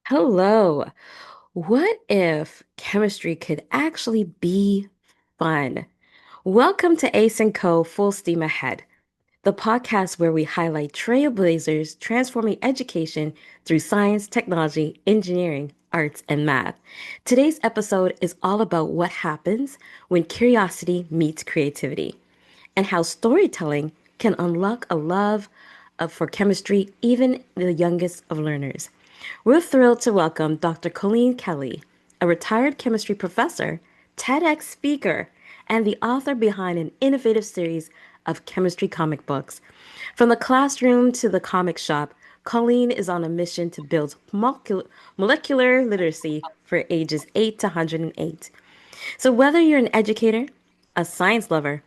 Hello. What if chemistry could actually be fun? Welcome to Ace and Co. Full Steam Ahead, the podcast where we highlight trailblazers transforming education through science, technology, engineering, arts, and math. Today's episode is all about what happens when curiosity meets creativity and how storytelling can unlock a for chemistry, even the youngest of learners. We're thrilled to welcome Dr. Colleen Kelley, a retired chemistry professor, TEDx speaker, and the author behind an innovative series of chemistry comic books. From the classroom to the comic shop, Colleen is on a mission to build molecular literacy for ages 8 to 108. So, whether you're an educator, a science lover,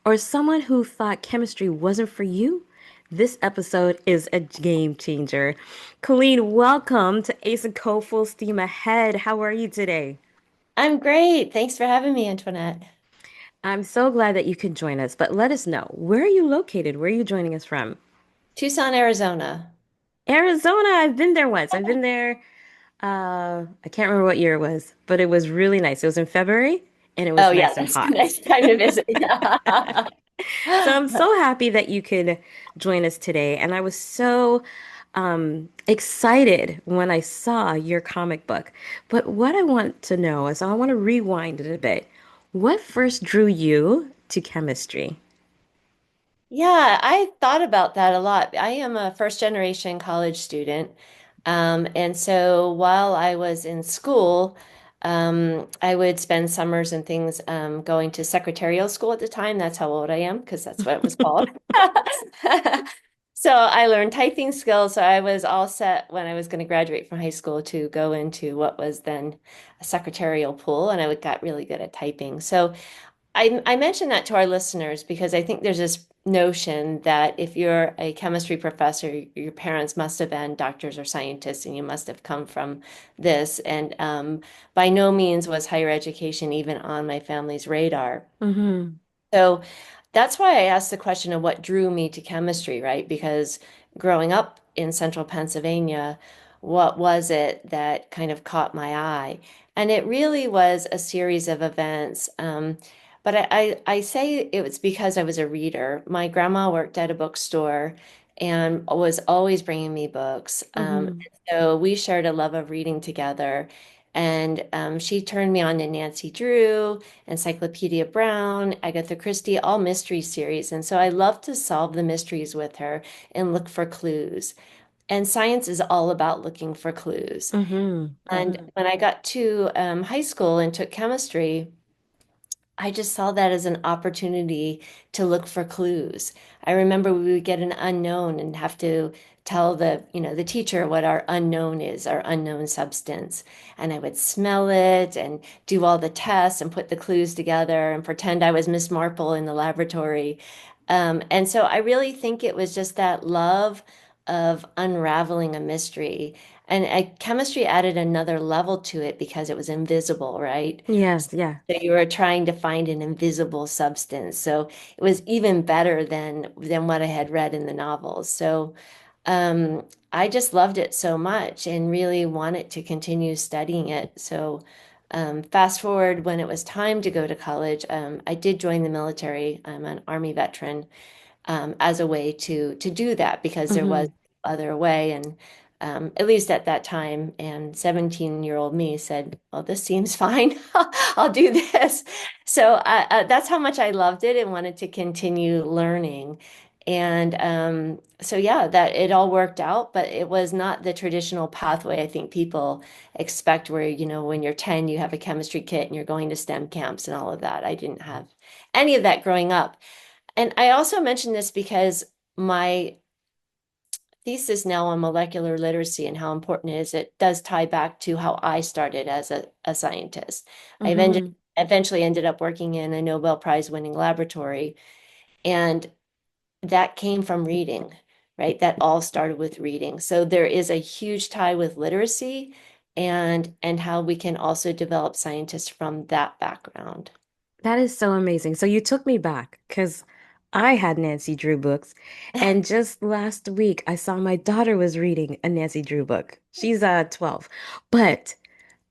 or someone who thought chemistry wasn't for you, this episode is a game changer. Colleen, welcome to Ace and Co Full Steam Ahead. How are you today? I'm great. Thanks for having me, Antoinette. I'm so glad that you could join us, but let us know, where are you located? Where are you joining us from? Tucson, Arizona. Arizona. I've been there once. I've been there, I can't remember what year it was, but it was really nice. It was in February and it was Oh, yeah, nice and that's a hot. nice time to visit. So I'm so happy that you could join us today. And I was so excited when I saw your comic book. But what I want to know is I want to rewind it a bit. What first drew you to chemistry? Yeah, I thought about that a lot. I am a first generation college student. And so while I was in school, I would spend summers and things going to secretarial school at the time. That's how old I am, because that's what it was called. So I learned typing skills. So I was all set when I was going to graduate from high school to go into what was then a secretarial pool, and got really good at typing. So I mention that to our listeners because I think there's this notion that if you're a chemistry professor, your parents must have been doctors or scientists, and you must have come from this. And by no means was higher education even on my family's radar. Hmm. So that's why I asked the question of what drew me to chemistry, right? Because growing up in central Pennsylvania, what was it that kind of caught my eye? And it really was a series of events. But I say it was because I was a reader. My grandma worked at a bookstore and was always bringing me books. Hmm. So we shared a love of reading together. And she turned me on to Nancy Drew, Encyclopedia Brown, Agatha Christie, all mystery series. And so I love to solve the mysteries with her and look for clues. And science is all about looking for clues. Hmm. And when I got to high school and took chemistry, I just saw that as an opportunity to look for clues. I remember we would get an unknown and have to tell the teacher what our unknown is, our unknown substance. And I would smell it and do all the tests and put the clues together and pretend I was Miss Marple in the laboratory. And so I really think it was just that love of unraveling a mystery. And chemistry added another level to it because it was invisible, right? Yes, yeah. So you were trying to find an invisible substance. So it was even better than what I had read in the novels. So I just loved it so much and really wanted to continue studying it. So fast forward when it was time to go to college, I did join the military. I'm an Army veteran as a way to do that because there was Hmm. no other way. And at least at that time, and 17-year-old me said, "Well, this seems fine. I'll do this." So that's how much I loved it and wanted to continue learning. And so, yeah, that it all worked out, but it was not the traditional pathway I think people expect, where, when you're 10, you have a chemistry kit and you're going to STEM camps and all of that. I didn't have any of that growing up. And I also mention this because my thesis now on molecular literacy and how important it is, it does tie back to how I started as a scientist. Hmm. Eventually ended up working in a Nobel Prize winning laboratory, and that came from reading, right? That all started with reading. So there is a huge tie with literacy and how we can also develop scientists from that background. That is so amazing. So you took me back because I had Nancy Drew books, and just last week I saw my daughter was reading a Nancy Drew book. She's 12. But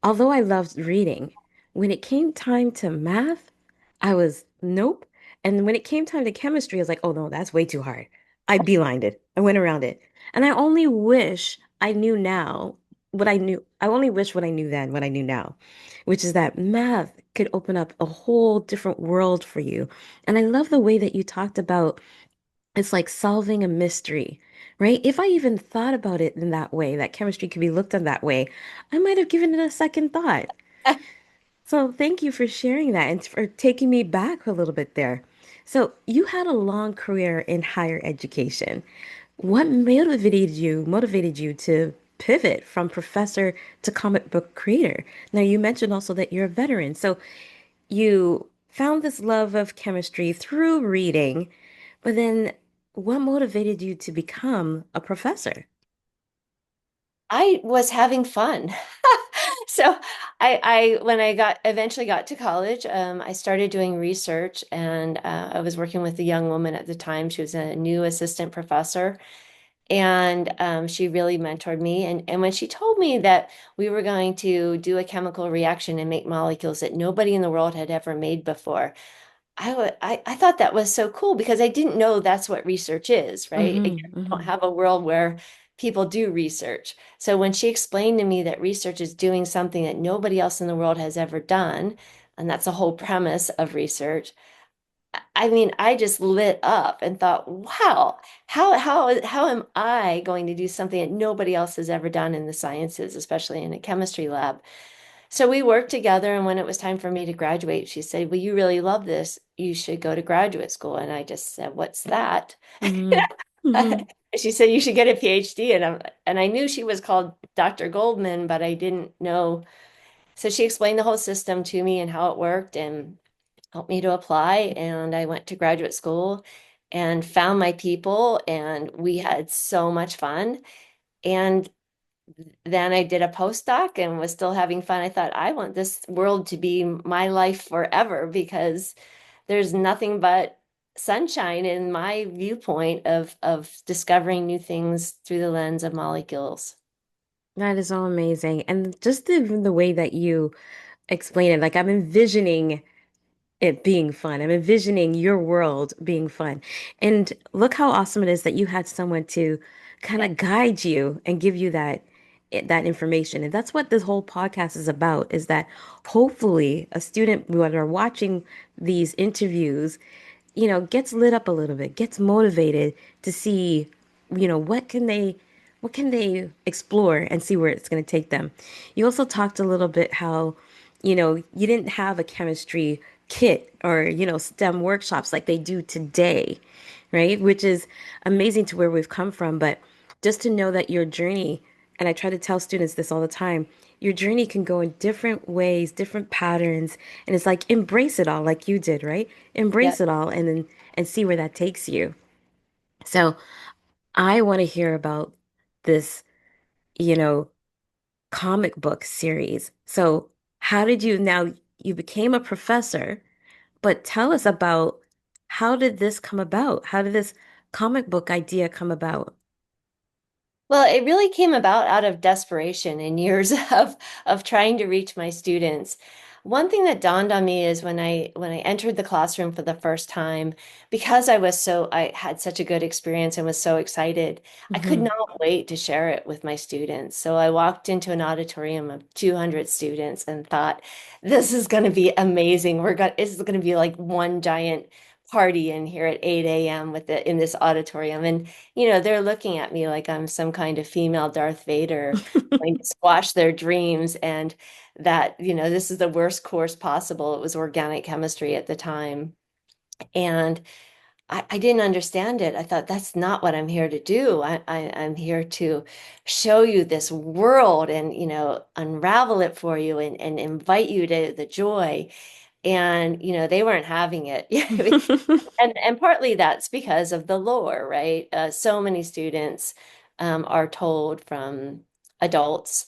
although I loved reading, when it came time to math, I was nope. And when it came time to chemistry, I was like, oh no, that's way too hard. I beelined it. I went around it. And I only wish I knew now what I knew. I only wish what I knew then, what I knew now, which is that math could open up a whole different world for you. And I love the way that you talked about it's like solving a mystery, right? If I even thought about it in that way, that chemistry could be looked at that way, I might have given it a second thought. So thank you for sharing that and for taking me back a little bit there. So you had a long career in higher education. What motivated you to pivot from professor to comic book creator? Now you mentioned also that you're a veteran. So you found this love of chemistry through reading, but then what motivated you to become a professor? I was having fun. So when I eventually got to college, I started doing research, and I was working with a young woman at the time. She was a new assistant professor, and she really mentored me. And when she told me that we were going to do a chemical reaction and make molecules that nobody in the world had ever made before, I thought that was so cool because I didn't know that's what research is, right? Again, Hmm. we don't Hmm. have a world where people do research. So when she explained to me that research is doing something that nobody else in the world has ever done, and that's the whole premise of research, I mean, I just lit up and thought, wow, how am I going to do something that nobody else has ever done in the sciences, especially in a chemistry lab? So we worked together, and when it was time for me to graduate, she said, "Well, you really love this. You should go to graduate school." And I just said, "What's that?" Hmm. Hmm. She said, "You should get a PhD." And I knew she was called Dr. Goldman, but I didn't know. So she explained the whole system to me and how it worked and helped me to apply. And I went to graduate school and found my people, and we had so much fun. And then I did a postdoc and was still having fun. I thought, I want this world to be my life forever because there's nothing but sunshine in my viewpoint of discovering new things through the lens of molecules. That is so amazing. And just the way that you explain it, like I'm envisioning it being fun. I'm envisioning your world being fun. And look how awesome it is that you had someone to kind Yeah. of guide you and give you that information. And that's what this whole podcast is about, is that hopefully a student when they're watching these interviews, gets lit up a little bit, gets motivated to see, what can they explore and see where it's going to take them. You also talked a little bit how, you didn't have a chemistry kit or, STEM workshops like they do today, right? Which is amazing to where we've come from. But just to know that your journey, and I try to tell students this all the time, your journey can go in different ways, different patterns, and it's like embrace it all like you did, right? Yeah. Embrace it all and see where that takes you. So I want to hear about this, you know, comic book series. So how did you became a professor, but tell us about how did this come about? How did this comic book idea come about? Well, it really came about out of desperation and years of trying to reach my students. One thing that dawned on me is when I entered the classroom for the first time, because I had such a good experience and was so excited, I could Hmm. not wait to share it with my students. So I walked into an auditorium of 200 students and thought, this is going to be amazing. This is going to be like one giant party in here at 8 a.m. in this auditorium. And they're looking at me like I'm some kind of female Darth Vader going to squash their dreams, and that, this is the worst course possible. It was organic chemistry at the time. And I didn't understand it. I thought, that's not what I'm here to do. I'm here to show you this world and, unravel it for you and invite you to the joy. And, they weren't having it. And partly that's because of the lore, right? So many students are told from adults,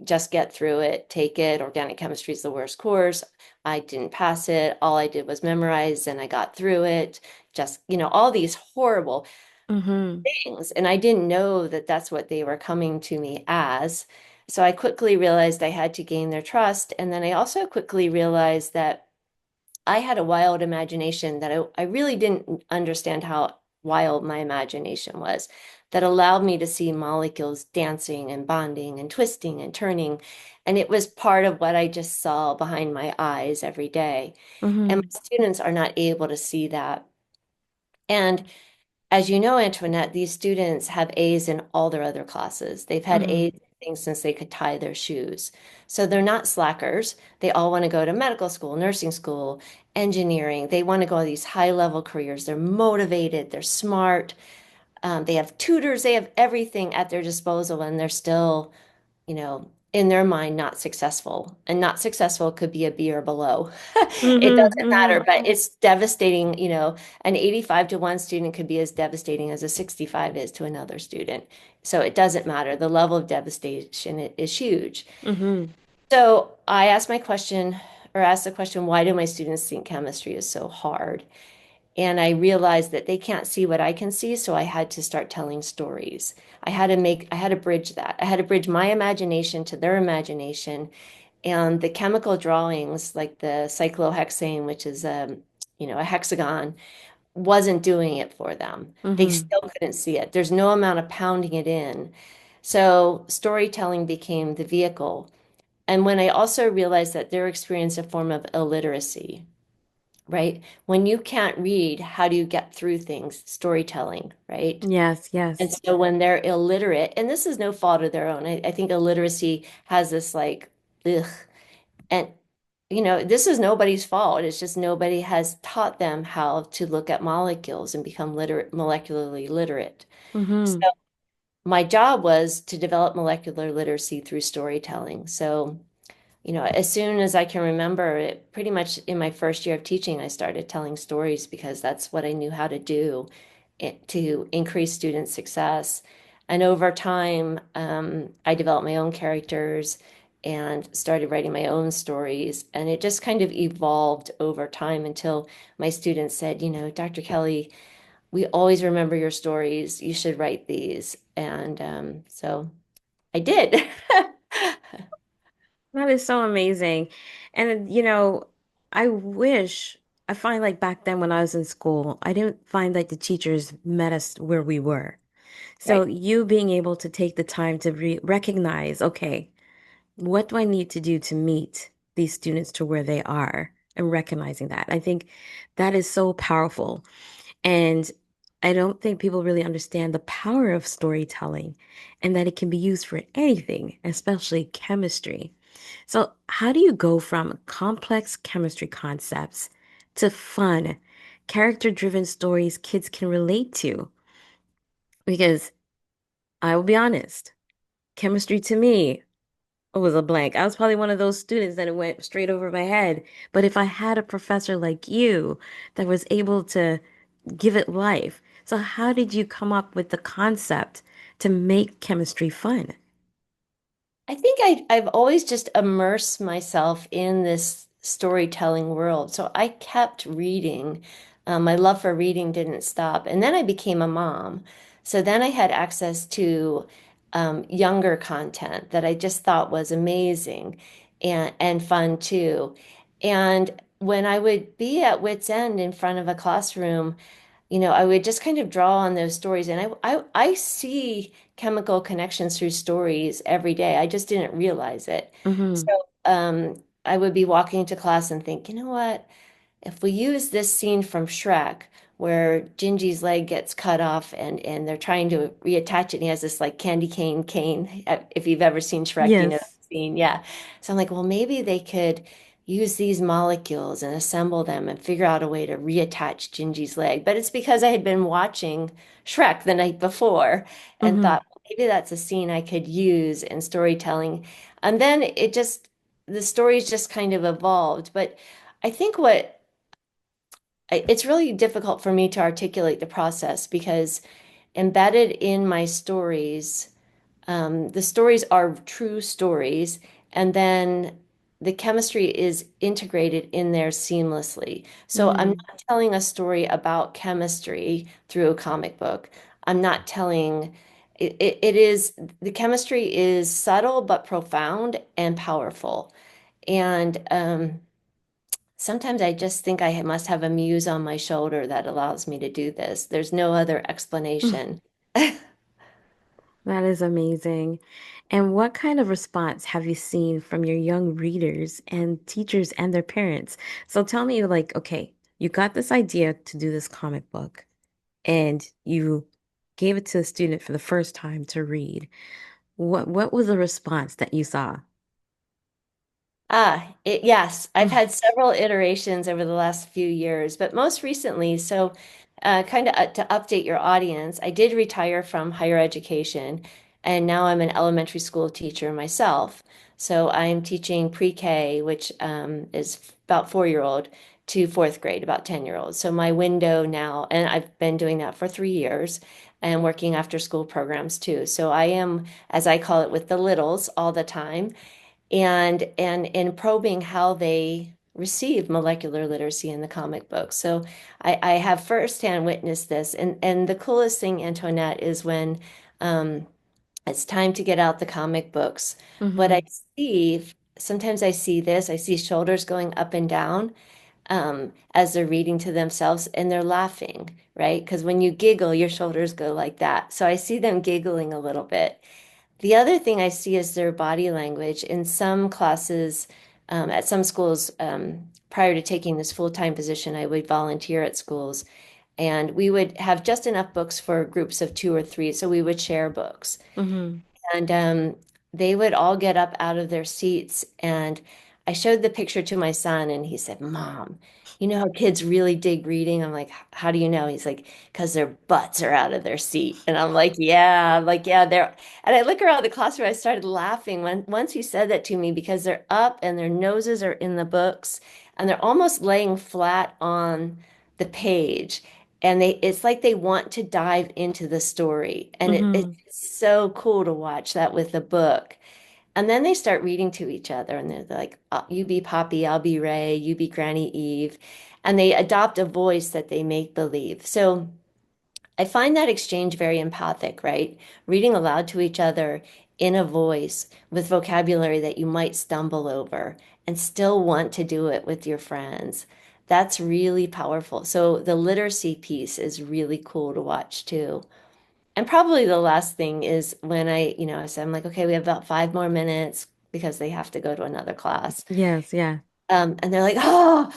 just get through it, take it. Organic chemistry is the worst course. I didn't pass it. All I did was memorize and I got through it. just, all these horrible Mm-hmm. things. And I didn't know that that's what they were coming to me as. So I quickly realized I had to gain their trust. And then I also quickly realized that I had a wild imagination that I really didn't understand how wild my imagination was, that allowed me to see molecules dancing and bonding and twisting and turning. And it was part of what I just saw behind my eyes every day. And Mm-hmm. my students are not able to see that. And as you know, Antoinette, these students have A's in all their other classes. They've had Mm-hmm. A's in things since they could tie their shoes. So they're not slackers. They all want to go to medical school, nursing school, engineering. They want to go to these high-level careers. They're motivated, they're smart. They have tutors, they have everything at their disposal, and they're still, in their mind, not successful. And not successful could be a B or below. It Mm-hmm. doesn't Mm-hmm. matter, but it's devastating. An 85 to 1 student could be as devastating as a 65 is to another student. So it doesn't matter. The level of devastation is huge. Mm-hmm. So I asked the question, why do my students think chemistry is so hard? And I realized that they can't see what I can see, so I had to start telling stories. I had to bridge that. I had to bridge my imagination to their imagination. And the chemical drawings, like the cyclohexane, which is a hexagon, wasn't doing it for them. They Mm-hmm. still couldn't see it. There's no amount of pounding it in. So storytelling became the vehicle. And when I also realized that they're experiencing a form of illiteracy, right? When you can't read, how do you get through things? Storytelling, right? Yes, And yes. so when they're illiterate, and this is no fault of their own, I think illiteracy has this like, ugh, and this is nobody's fault. It's just nobody has taught them how to look at molecules and become molecularly literate. So Mm-hmm. my job was to develop molecular literacy through storytelling. So as soon as I can remember it, pretty much in my first year of teaching, I started telling stories because that's what I knew how to do to increase student success. And over time, I developed my own characters and started writing my own stories. And it just kind of evolved over time until my students said, Dr. Kelley, we always remember your stories. You should write these. And so I did. That is so amazing. And, I wish, I find like back then when I was in school, I didn't find like the teachers met us where we were. So Right. you being able to take the time to recognize, okay, what do I need to do to meet these students to where they are and recognizing that. I think that is so powerful. And I don't think people really understand the power of storytelling and that it can be used for anything, especially chemistry. So, how do you go from complex chemistry concepts to fun, character-driven stories kids can relate to? Because I will be honest, chemistry to me was a blank. I was probably one of those students that it went straight over my head. But if I had a professor like you that was able to give it life, so how did you come up with the concept to make chemistry fun? I think I've always just immersed myself in this storytelling world. So I kept reading. My love for reading didn't stop. And then I became a mom. So then I had access to younger content that I just thought was amazing and fun too. And when I would be at wit's end in front of a classroom, I would just kind of draw on those stories. And I see chemical connections through stories every day. I just didn't realize it. So Mm-hmm. I would be walking to class and think, you know what? If we use this scene from Shrek where Gingy's leg gets cut off and they're trying to reattach it, and he has this like candy cane. If you've ever seen Shrek, you know Yes. that scene. Yeah. So I'm like, well, maybe they could use these molecules and assemble them and figure out a way to reattach Gingy's leg. But it's because I had been watching Shrek the night before and Mm-hmm. thought, well, maybe that's a scene I could use in storytelling. And then the stories just kind of evolved. But I think it's really difficult for me to articulate the process because embedded in my stories, the stories are true stories, and then the chemistry is integrated in there seamlessly. So I'm Mm. not telling a story about chemistry through a comic book. I'm not telling it is the chemistry is subtle but profound and powerful. And sometimes I just think I must have a muse on my shoulder that allows me to do this. There's no other explanation. That is amazing. And what kind of response have you seen from your young readers and teachers and their parents? So tell me, like, okay, you got this idea to do this comic book and you gave it to a student for the first time to read. What was the response that you saw? Yes, I've had several iterations over the last few years, but most recently, so kind of to update your audience, I did retire from higher education, and now I'm an elementary school teacher myself. So I'm teaching pre-K, which is about 4-year-old, to fourth grade, about 10-year-olds. So my window now, and I've been doing that for 3 years and working after school programs too. So I am, as I call it, with the littles all the time and in probing how they receive molecular literacy in the comic book. So I have firsthand witnessed this. And the coolest thing, Antoinette, is when um, it's time to get out the comic books. What I Mm-hmm. see, sometimes I see this, I see shoulders going up and down as they're reading to themselves and they're laughing, right? Because when you giggle, your shoulders go like that. So I see them giggling a little bit. The other thing I see is their body language. In some classes, at some schools, prior to taking this full-time position, I would volunteer at schools, and we would have just enough books for groups of 2 or 3, so we would share books. Mm-hmm. And they would all get up out of their seats. And I showed the picture to my son, and he said, Mom, you know how kids really dig reading? I'm like, how do you know? He's like, because their butts are out of their seat. And I'm like, yeah, they're. And I look around the classroom, I started laughing when once he said that to me because they're up and their noses are in the books and they're almost laying flat on the page and it's like they want to dive into the story and Mm-hmm. it's so cool to watch that with a book and then they start reading to each other and they're like you be Poppy, I'll be Ray, you be Granny Eve, and they adopt a voice that they make believe. So I find that exchange very empathic, right? Reading aloud to each other in a voice with vocabulary that you might stumble over and still want to do it with your friends. That's really powerful. So the literacy piece is really cool to watch too. And probably the last thing is when I said, I'm like, okay, we have about 5 more minutes because they have to go to another class. Yes, yeah. And they're like, oh,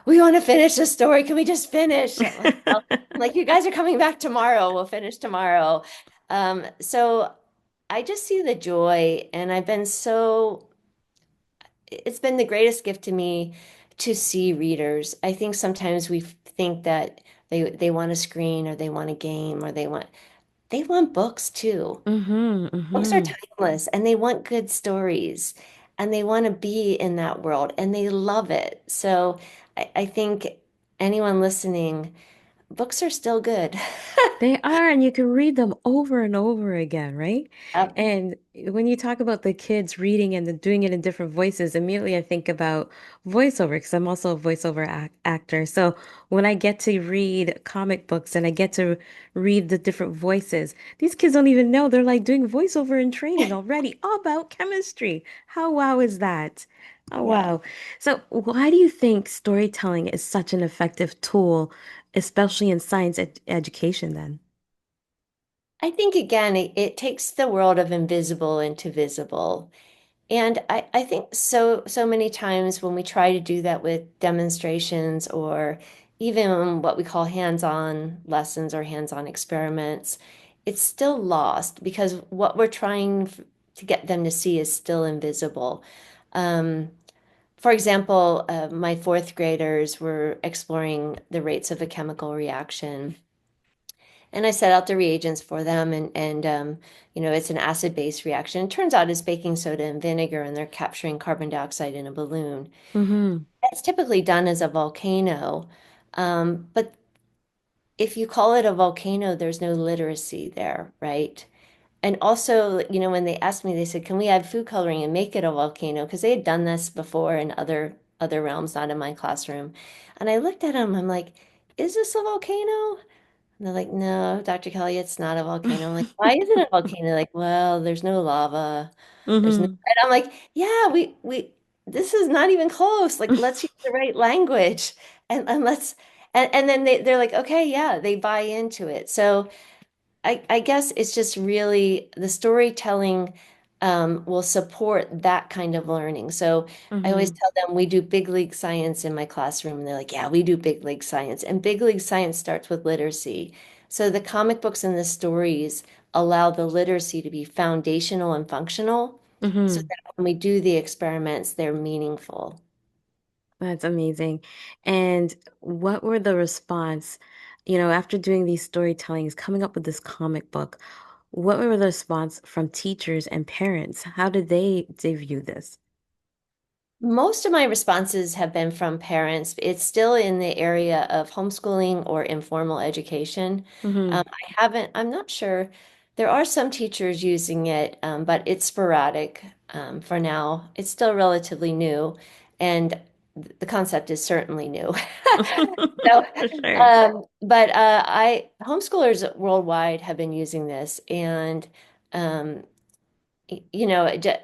we want to finish the story. Can we just finish? I'm like, you guys are coming back tomorrow. We'll finish tomorrow. So I just see the joy, and it's been the greatest gift to me to see readers. I think sometimes we think that they want a screen or they want a game or they want books too. Mm-hmm. Books are Mm-hmm. timeless and they want good stories and they want to be in that world and they love it. So I think anyone listening, books are still good. They are, and you can read them over and over again, right? Yep. And when you talk about the kids reading and doing it in different voices, immediately I think about voiceover because I'm also a voiceover actor. So when I get to read comic books and I get to read the different voices, these kids don't even know they're like doing voiceover in training already all about chemistry. How wow is that? Oh, Yeah. wow. So why do you think storytelling is such an effective tool, especially in science ed education then? I think again, it takes the world of invisible into visible. And I think so many times when we try to do that with demonstrations or even what we call hands-on lessons or hands-on experiments, it's still lost because what we're trying to get them to see is still invisible. Um, for example, my fourth graders were exploring the rates of a chemical reaction. And I set out the reagents for them, and it's an acid-base reaction. It turns out it's baking soda and vinegar, and they're capturing carbon dioxide in a balloon. Mm-hmm. That's typically done as a volcano, but if you call it a volcano, there's no literacy there, right? and also, when they asked me, they said, "Can we add food coloring and make it a volcano?" Because they had done this before in other realms, not in my classroom. And I looked at them, I'm like, "Is this a volcano?" And they're like, "No, Dr. Kelly, it's not a volcano." I'm like, "Why isn't it a volcano?" They're like, "Well, there's no lava. There's no," Hmm. and I'm like, "Yeah, we this is not even close. Like, let's use the right language and let's and then they're like, okay, yeah, they buy into it. So I guess it's just really the storytelling will support that kind of learning. So I always Hmm. tell them we do big league science in my classroom, and they're like, "Yeah, we do big league science." And big league science starts with literacy. So the comic books and the stories allow the literacy to be foundational and functional, so Hmm. that when we do the experiments, they're meaningful. That's amazing. And what were the response, after doing these storytellings, coming up with this comic book, what were the response from teachers and parents? How did they view this? Most of my responses have been from parents. It's still in the area of homeschooling or informal education. Hmm. I'm not sure. There are some teachers using it, but it's sporadic for now. It's still relatively new, and the concept is certainly new. So, For sure. but I homeschoolers worldwide have been using this, and um,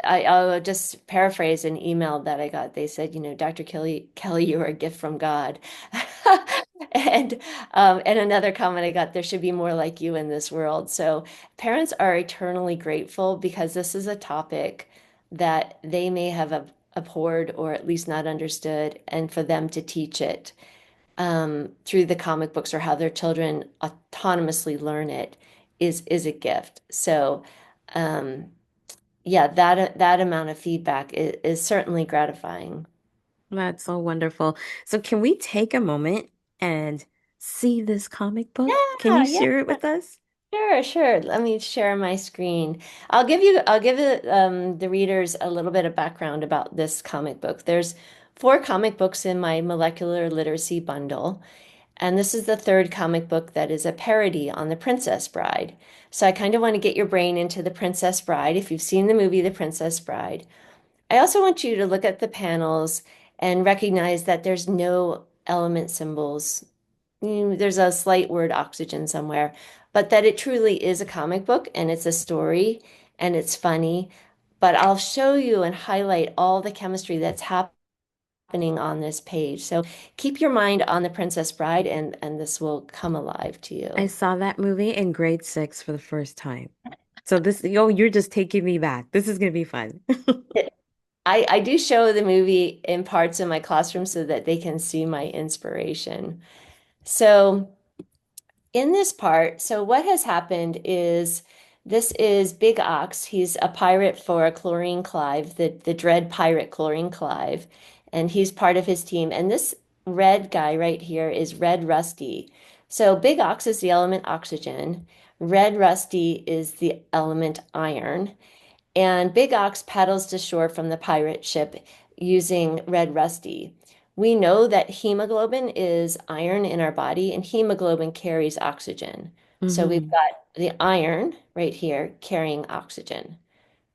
I'll just paraphrase an email that I got. They said, "Dr. Kelly, you are a gift from God." And another comment I got, there should be more like you in this world. So parents are eternally grateful because this is a topic that they may have abhorred or at least not understood, and for them to teach it through the comic books or how their children autonomously learn it is a gift. So. Um, yeah, that amount of feedback is certainly gratifying. That's so wonderful. So can we take a moment and see this comic book? Can Yeah, you yeah, share it with us? sure, sure. Let me share my screen. I'll give the readers a little bit of background about this comic book. There's four comic books in my molecular literacy bundle, and this is the third comic book that is a parody on The Princess Bride. So I kind of want to get your brain into The Princess Bride. If you've seen the movie The Princess Bride, I also want you to look at the panels and recognize that there's no element symbols. There's a slight word oxygen somewhere, but that it truly is a comic book and it's a story and it's funny. But I'll show you and highlight all the chemistry that's happening on this page. So keep your mind on The Princess Bride, and this will come alive to I you. saw that movie in grade 6 for the first time. So you're just taking me back. This is gonna be fun. I do show the movie in parts in my classroom so that they can see my inspiration. So in this part, so what has happened is this is Big Ox. He's a pirate for Chlorine Clive, the dread pirate Chlorine Clive, and he's part of his team. And this red guy right here is Red Rusty. So Big Ox is the element oxygen. Red Rusty is the element iron. And Big Ox paddles to shore from the pirate ship using Red Rusty. We know that hemoglobin is iron in our body, and hemoglobin carries oxygen. So we've Hmm. got the iron right here carrying oxygen,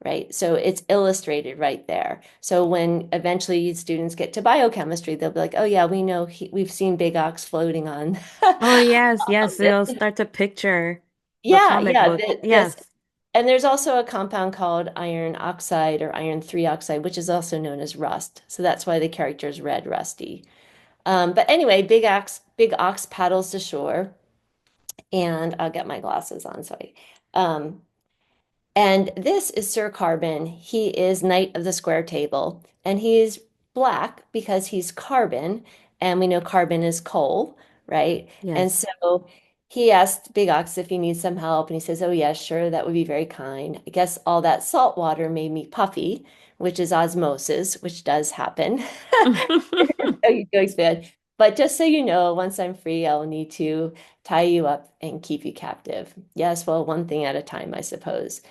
right? So it's illustrated right there. So when eventually students get to biochemistry, they'll be like, "Oh yeah, we know we've seen Big Ox floating on." Oh yes, yes. They'll start to picture the Yeah, comic yeah, book. this. Yes. And there's also a compound called iron oxide or iron 3 oxide, which is also known as rust. So that's why the character is Red Rusty. But anyway, Big Ox paddles to shore, and I'll get my glasses on. Um, and this is Sir Carbon. He is Knight of the Square Table, and he's black because he's carbon, and we know carbon is coal, right? And Yes. so he asked Big Ox if he needs some help, and he says, "Oh, yeah, sure, that would be very kind. I guess all that salt water made me puffy, which is osmosis, which does happen." Oh, you go expand. But just so you know, once I'm free, I'll need to tie you up and keep you captive. Yes, well, one thing at a time, I suppose.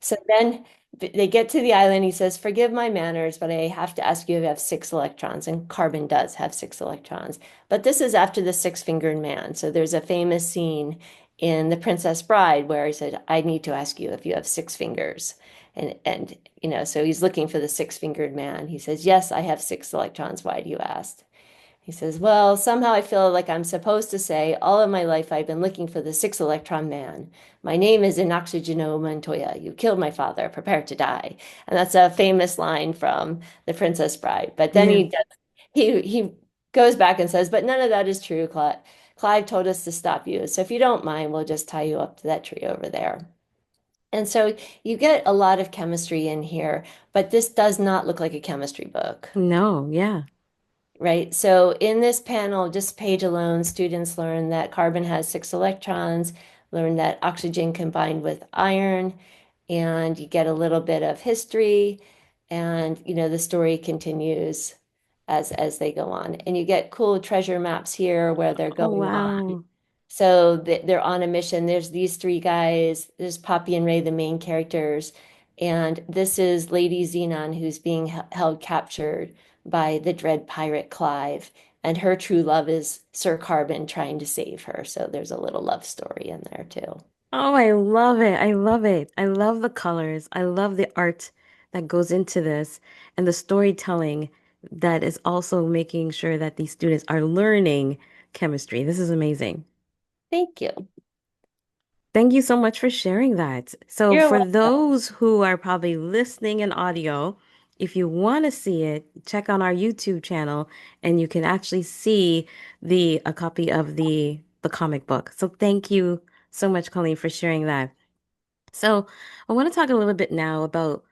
So then they get to the island. He says, "Forgive my manners, but I have to ask you if you have 6 electrons." And carbon does have 6 electrons. But this is after the six-fingered man. So there's a famous scene in The Princess Bride, where he said, I need to ask you if you have six fingers. So he's looking for the six-fingered man. He says, yes, I have six electrons. Why do you ask? He says, well, somehow I feel like I'm supposed to say, all of my life I've been looking for the six electron man. My name is Inoxygenome Montoya. You killed my father. Prepare to die. And that's a famous line from The Princess Bride. But then Yeah. he goes back and says, but none of that is true, Clive. Clive told us to stop you. So if you don't mind, we'll just tie you up to that tree over there. And so you get a lot of chemistry in here, but this does not look like a chemistry book. No, yeah. Right. So in this panel, just page alone, students learn that carbon has six electrons, learn that oxygen combined with iron, and you get a little bit of history, and the story continues as they go on. And you get cool treasure maps here where they're Oh, going on. wow. So they're on a mission. There's these three guys. There's Poppy and Ray, the main characters. And this is Lady Xenon, who's being held captured by the dread pirate Clive. And her true love is Sir Carbon trying to save her. So there's a little love story in there too. Oh, I love it. I love it. I love the colors. I love the art that goes into this and the storytelling that is also making sure that these students are learning chemistry. This is amazing. Thank you. Thank you so much for sharing that. So, You're for welcome. those who are probably listening in audio, if you want to see it, check on our YouTube channel and you can actually see the a copy of the comic book. So, thank you so much, Colleen, for sharing that. So, I want to talk a little bit now about,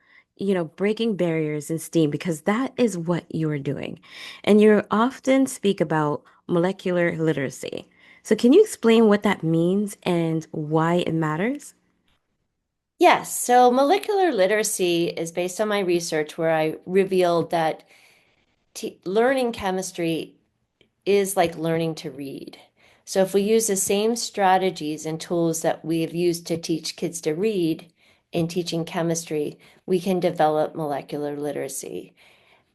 breaking barriers in STEAM because that is what you're doing. And you often speak about molecular literacy. So, can you explain what that means and why it matters? Yes, so molecular literacy is based on my research where I revealed that t learning chemistry is like learning to read. So if we use the same strategies and tools that we have used to teach kids to read in teaching chemistry, we can develop molecular literacy.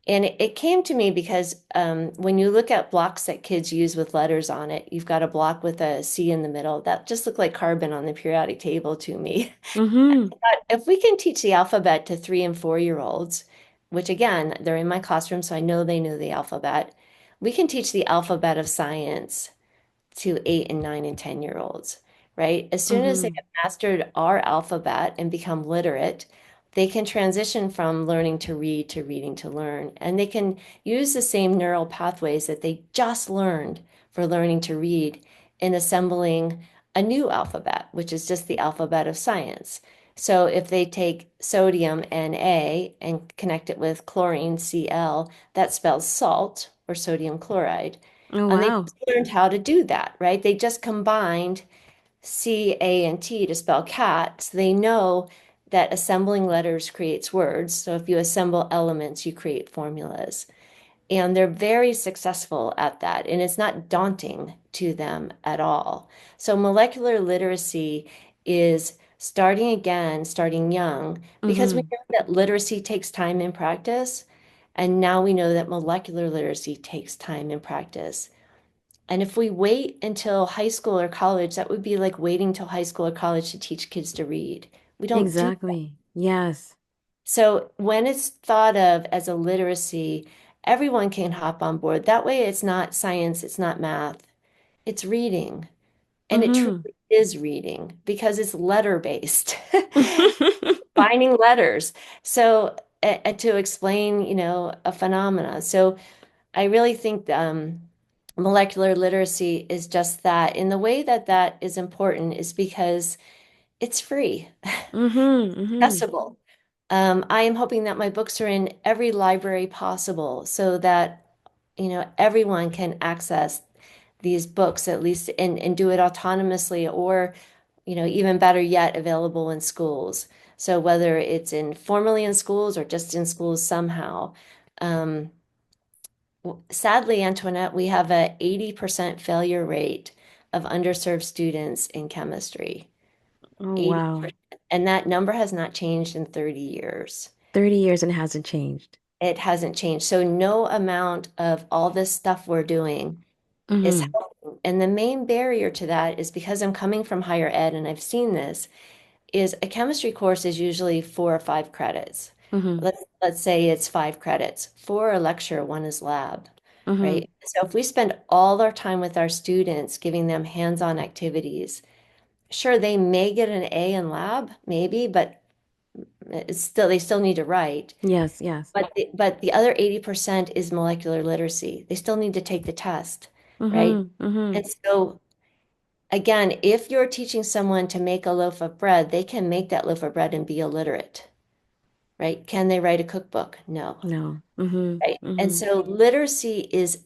And it came to me because when you look at blocks that kids use with letters on it, you've got a block with a C in the middle. That just looked like carbon on the periodic table to me. Mm-hmm. But if we can teach the alphabet to 3 and 4 year olds, which again, they're in my classroom, so I know they know the alphabet, we can teach the alphabet of science to 8 and 9 and 10 year olds, right? As soon as they Mm-hmm. have mastered our alphabet and become literate, they can transition from learning to read to reading to learn. And they can use the same neural pathways that they just learned for learning to read in assembling a new alphabet, which is just the alphabet of science. So if they take sodium Na and connect it with chlorine Cl, that spells salt or sodium chloride. Oh, And they wow. just learned how to do that, right? They just combined C, A, and T to spell cat. So they know that assembling letters creates words. So if you assemble elements, you create formulas. And they're very successful at that. And it's not daunting to them at all. So molecular literacy is starting again, starting young, because we Mm-hmm. know that literacy takes time and practice. And now we know that molecular literacy takes time and practice. And if we wait until high school or college, that would be like waiting till high school or college to teach kids to read. We don't do that. Exactly. Yes. So when it's thought of as a literacy, everyone can hop on board. That way, it's not science, it's not math, it's reading. And it Mm-hmm. truly is reading because it's letter based, finding letters. So to explain, a phenomena. So I really think molecular literacy is just that. And the way that that is important is because it's free, Mm-hmm. Mm-hmm. accessible. I am hoping that my books are in every library possible so that, everyone can access these books at least and do it autonomously or, even better yet, available in schools. So whether it's formally in schools or just in schools somehow. Um, Sadly, Antoinette, we have a 80% failure rate of underserved students in chemistry. Oh, wow. 80%. And that number has not changed in 30 years. 30 years and it hasn't changed. It hasn't changed. So no amount of all this stuff we're doing is Mm-hmm. helping. And the main barrier to that is because I'm coming from higher ed and I've seen this, is a chemistry course is usually 4 or 5 credits. Mm-hmm. Let's say it's 5 credits. Four a lecture, one is lab, Mm-hmm. right? So if we spend all our time with our students, giving them hands-on activities, sure, they may get an A in lab, maybe, but it's still they still need to write. Yes, yes. But the other 80% is molecular literacy. They still need to take the test, right? Mm-hmm. Mm-hmm. And so again, if you're teaching someone to make a loaf of bread, they can make that loaf of bread and be illiterate, right? Can they write a cookbook? No, No. Mm-hmm. right? And Mm-hmm. so literacy is,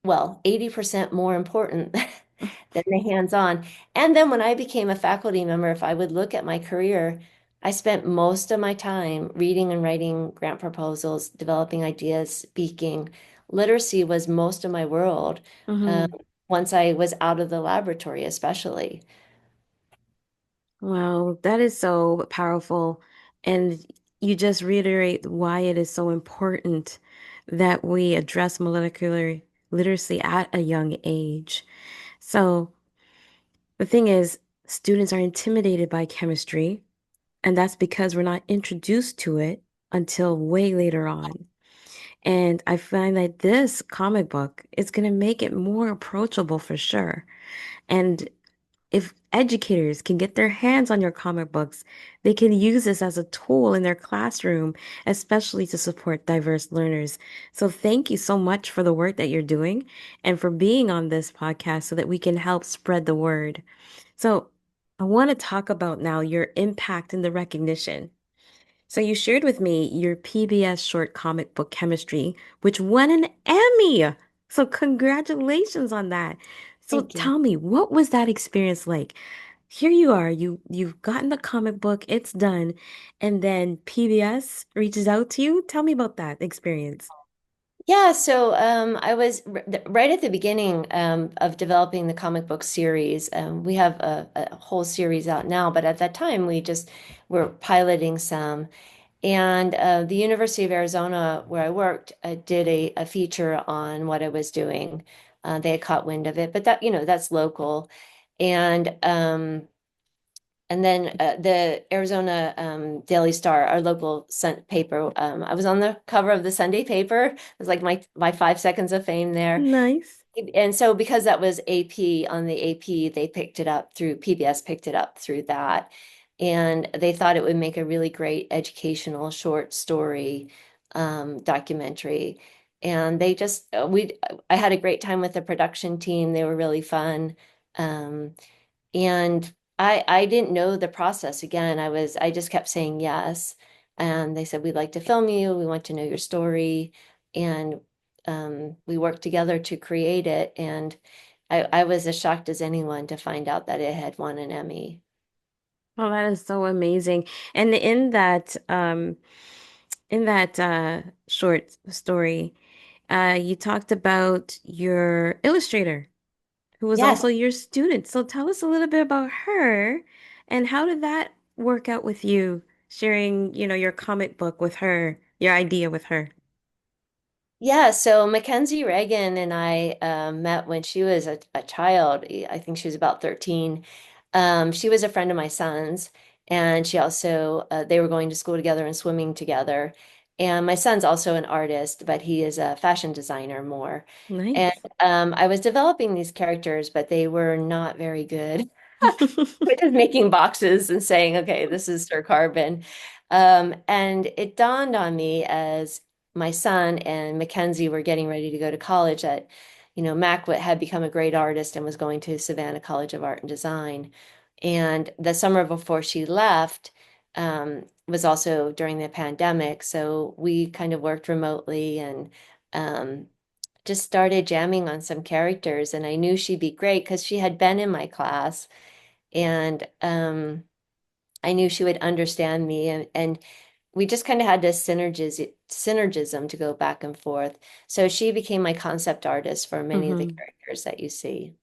well, 80% more important than the hands-on. And then when I became a faculty member, if I would look at my career, I spent most of my time reading and writing grant proposals, developing ideas, speaking. Literacy was most of my world, um, Mm-hmm. once I was out of the laboratory, especially. Wow, that is so powerful. And you just reiterate why it is so important that we address molecular literacy at a young age. So the thing is, students are intimidated by chemistry, and that's because we're not introduced to it until way later on. And I find that this comic book is going to make it more approachable for sure. And if educators can get their hands on your comic books, they can use this as a tool in their classroom, especially to support diverse learners. So thank you so much for the work that you're doing and for being on this podcast so that we can help spread the word. So I want to talk about now your impact and the recognition. So you shared with me your PBS short comic book chemistry, which won an Emmy. So congratulations on that. So Thank you. tell me, what was that experience like? Here you are, you've gotten the comic book, it's done, and then PBS reaches out to you. Tell me about that experience. Yeah, so I was right at the beginning of developing the comic book series. We have a whole series out now, but at that time we just were piloting some. And the University of Arizona, where I worked, did a feature on what I was doing. They had caught wind of it, but that, that's local. And and then the Arizona Daily Star, our local paper, I was on the cover of the Sunday paper. It was like my 5 seconds of fame there. Nice. And so because that was AP on the AP, they picked it up through PBS, picked it up through that. And they thought it would make a really great educational short story documentary. And they just I had a great time with the production team. They were really fun. Um, and I didn't know the process. Again, I just kept saying yes. And they said, we'd like to film you. We want to know your story. And we worked together to create it. And I was as shocked as anyone to find out that it had won an Emmy. Oh, that is so amazing. And in that short story, you talked about your illustrator, who was Yes. also your student. So tell us a little bit about her and how did that work out with you sharing, your comic book with her, your idea with her? Yeah, so Mackenzie Reagan and I met when she was a child. I think she was about 13. She was a friend of my son's, and she also, they were going to school together and swimming together. And my son's also an artist, but he is a fashion designer more. And Nice. I was developing these characters, but they were not very good. We're just making boxes and saying, okay, this is Sir Carbon. And it dawned on me as my son and Mackenzie were getting ready to go to college that, Mac had become a great artist and was going to Savannah College of Art and Design. And the summer before she left, was also during the pandemic. So we kind of worked remotely and um, just started jamming on some characters. And I knew she'd be great because she had been in my class. And I knew she would understand me, and we just kind of had this synergism to go back and forth. So she became my concept artist for many of the hmm characters that you see.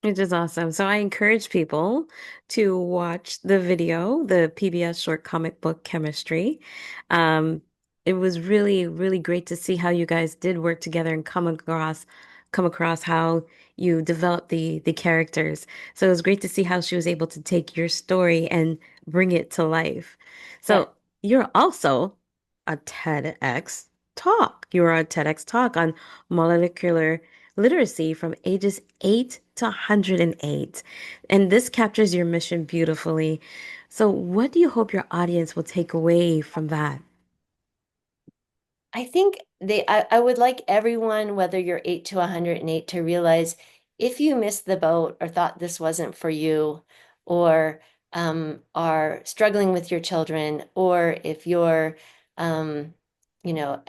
Which is awesome. So I encourage people to watch the video, the PBS short comic book chemistry. It was really, really great to see how you guys did work together and come across come across how you develop the characters. So it was great to see how she was able to take your story and bring it to life. Yeah. So you're also a TEDx talk. You were a TEDx talk on molecular literacy from ages 8 to 108. And this captures your mission beautifully. So what do you hope your audience will take away from that? I think I would like everyone, whether you're 8 to 108, to realize if you missed the boat or thought this wasn't for you, or are struggling with your children, or if you're, um,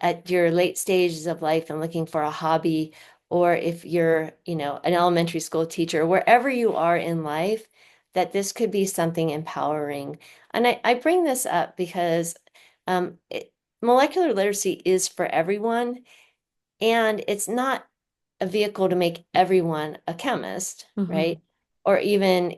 at your late stages of life and looking for a hobby, or if you're, an elementary school teacher, wherever you are in life, that this could be something empowering. And I bring this up because um, molecular literacy is for everyone, and it's not a vehicle to make everyone a chemist, Hmm. right? Or even,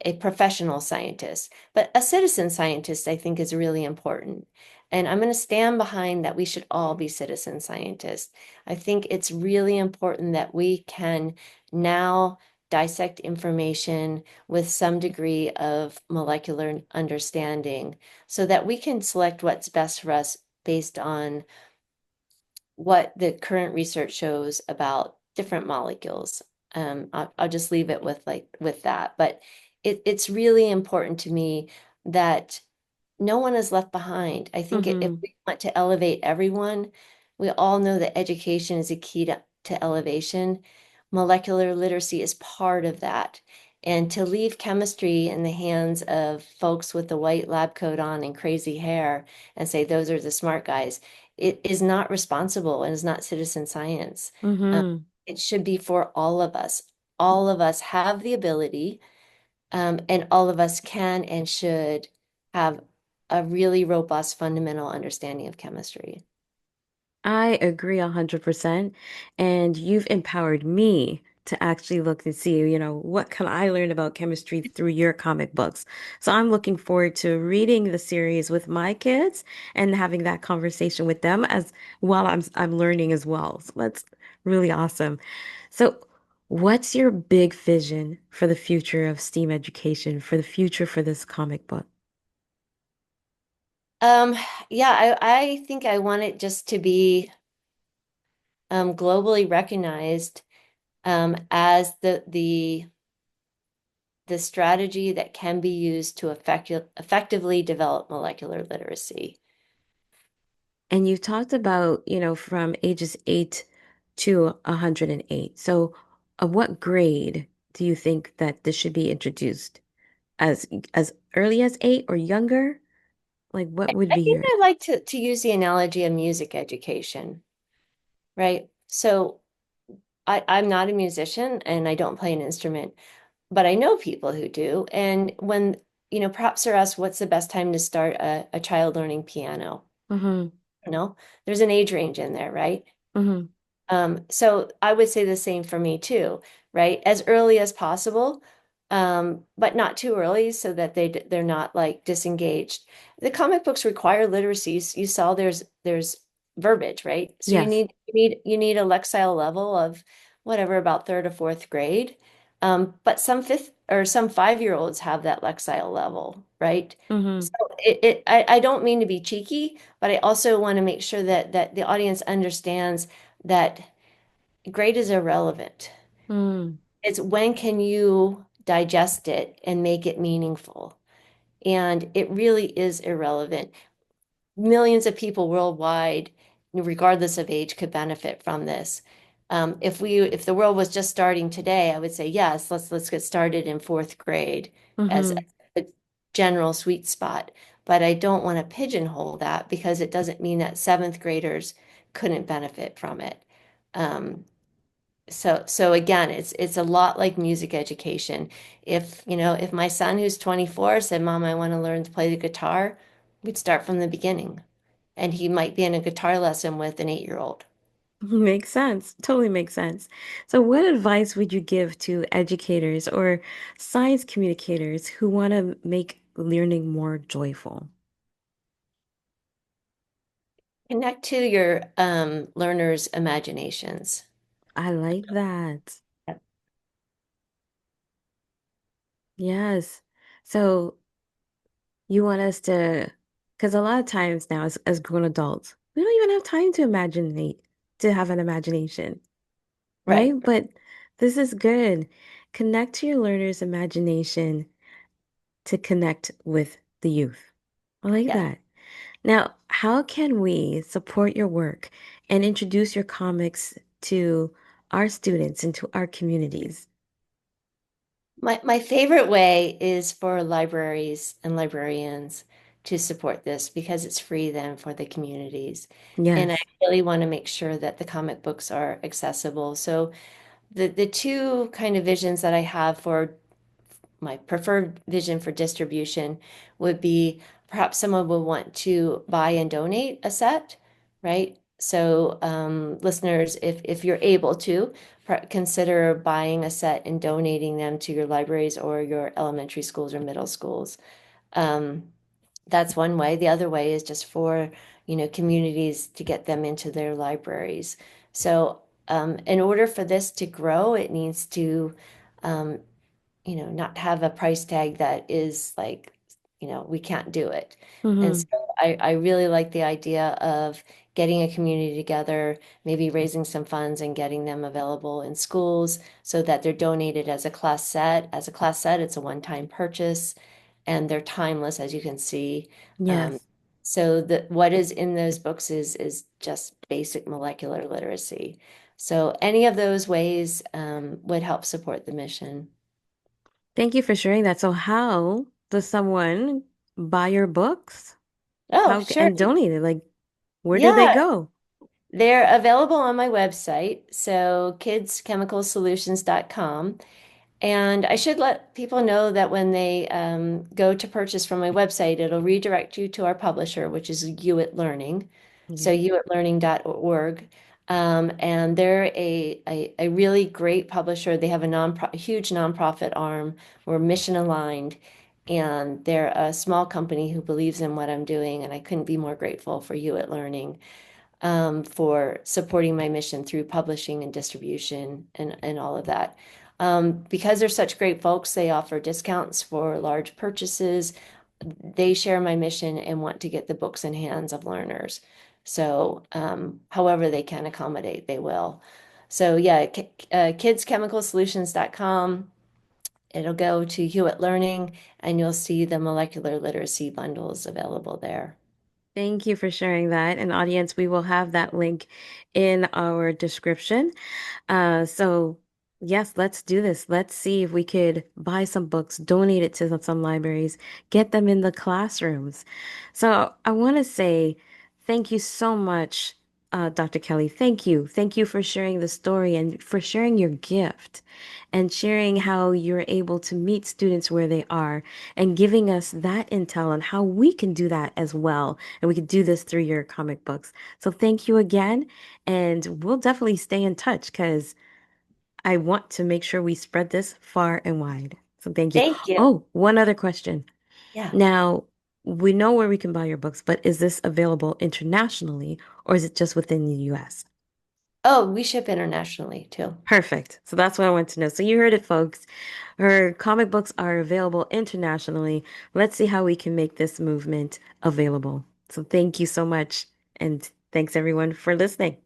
a professional scientist. But a citizen scientist, I think, is really important. And I'm going to stand behind that we should all be citizen scientists. I think it's really important that we can now dissect information with some degree of molecular understanding so that we can select what's best for us based on what the current research shows about different molecules. I'll just leave it with that. But it's really important to me that no one is left behind. I think if Hmm. we want to elevate everyone, we all know that education is a key to elevation. Molecular literacy is part of that. And to leave chemistry in the hands of folks with the white lab coat on and crazy hair and say those are the smart guys, it is not responsible and is not citizen science. Um, Hmm. it should be for all of us. All of us have the ability, and all of us can and should have a really robust fundamental understanding of chemistry. I agree 100%. And you've empowered me to actually look and see, what can I learn about chemistry through your comic books. So I'm looking forward to reading the series with my kids and having that conversation with them as while I'm learning as well. So that's really awesome. So what's your big vision for the future of STEAM education, for the future for this comic book? Um, yeah, I think I want it just to be globally recognized as the strategy that can be used to effectively develop molecular literacy. And you talked about, from ages 8 to 108. So, what grade do you think that this should be introduced? As early as 8 or younger? Like what would I be think your I like to use the analogy of music education, right? So I'm not a musician and I don't play an instrument, but I know people who do. And when, perhaps they're asked what's the best time to start a child learning piano, Mm-hmm. there's an age range in there, right? Mm-hmm. So I would say the same for me too, right? As early as possible, but not too early so that they're not like disengaged. The comic books require literacy. You saw there's verbiage, right? So Yes. you need a lexile level of whatever, about third or fourth grade. But some fifth or some 5-year-olds have that lexile level, right? Mm-hmm. So I don't mean to be cheeky, but I also want to make sure that the audience understands that grade is irrelevant. Mm. It's when can you digest it and make it meaningful? And it really is irrelevant. Millions of people worldwide, regardless of age, could benefit from this. If the world was just starting today, I would say yes, let's get started in fourth grade as Mm-hmm. a general sweet spot. But I don't want to pigeonhole that because it doesn't mean that seventh graders couldn't benefit from it. Um, so again, it's a lot like music education. If my son who's 24 said, "Mom, I want to learn to play the guitar," we'd start from the beginning. And he might be in a guitar lesson with an 8-year-old. Makes sense. Totally makes sense. So, what advice would you give to educators or science communicators who want to make learning more joyful? Connect to your learners' imaginations. I like that. Yep. Yes. So you want us to, because a lot of times now as grown adults, we don't even have time to to have an imagination, right? Right. But this is good. Connect to your learner's imagination to connect with the youth. I like Yeah. that. Now, how can we support your work and introduce your comics to our students and to our communities? My favorite way is for libraries and librarians to support this because it's free then for the communities. And I Yes. really want to make sure that the comic books are accessible. So the two kind of visions that I have for my preferred vision for distribution would be perhaps someone would want to buy and donate a set, right? So, listeners, if you're able to, consider buying a set and donating them to your libraries or your elementary schools or middle schools. Um, that's one way. The other way is just for, communities to get them into their libraries. So, in order for this to grow, it needs to um, not have a price tag that is like, we can't do it. And so Hmm. I really like the idea of getting a community together, maybe raising some funds and getting them available in schools so that they're donated as a class set. As a class set, it's a one-time purchase and they're timeless, as you can see. Um, Yes. so what is in those books is just basic molecular literacy. So any of those ways would help support the mission. Thank you for sharing that. So how does someone buy your books? Oh, How sure. and donate it? Like, where do they Yeah, go? they're available on my website, so kidschemicalsolutions.com. And I should let people know that when they go to purchase from my website, it'll redirect you to our publisher, which is Hewitt Learning. So Yeah. hewittlearning.org. And they're a really great publisher. They have a huge nonprofit arm. We're mission aligned. And they're a small company who believes in what I'm doing. And I couldn't be more grateful for Hewitt Learning for supporting my mission through publishing and distribution and all of that. Because they're such great folks, they offer discounts for large purchases. They share my mission and want to get the books in hands of learners. So, however they can accommodate, they will. So, yeah, kidschemicalsolutions.com. It'll go to Hewitt Learning, and you'll see the molecular literacy bundles available there. Thank you for sharing that. And audience, we will have that link in our description. So yes, let's do this. Let's see if we could buy some books, donate it to some libraries, get them in the classrooms. So I want to say thank you so much, Dr. Kelly. Thank you. Thank you for sharing the story and for sharing your gift and sharing how you're able to meet students where they are and giving us that intel on how we can do that as well. And we can do this through your comic books. So thank you again. And we'll definitely stay in touch because I want to make sure we spread this far and wide. So thank you. Thank you. Oh, one other question. Yeah. Now, we know where we can buy your books, but is this available internationally or is it just within the US? Oh, we ship internationally too. Perfect. So that's what I want to know. So you heard it, folks. Her comic books are available internationally. Let's see how we can make this movement available. So thank you so much. And thanks everyone for listening.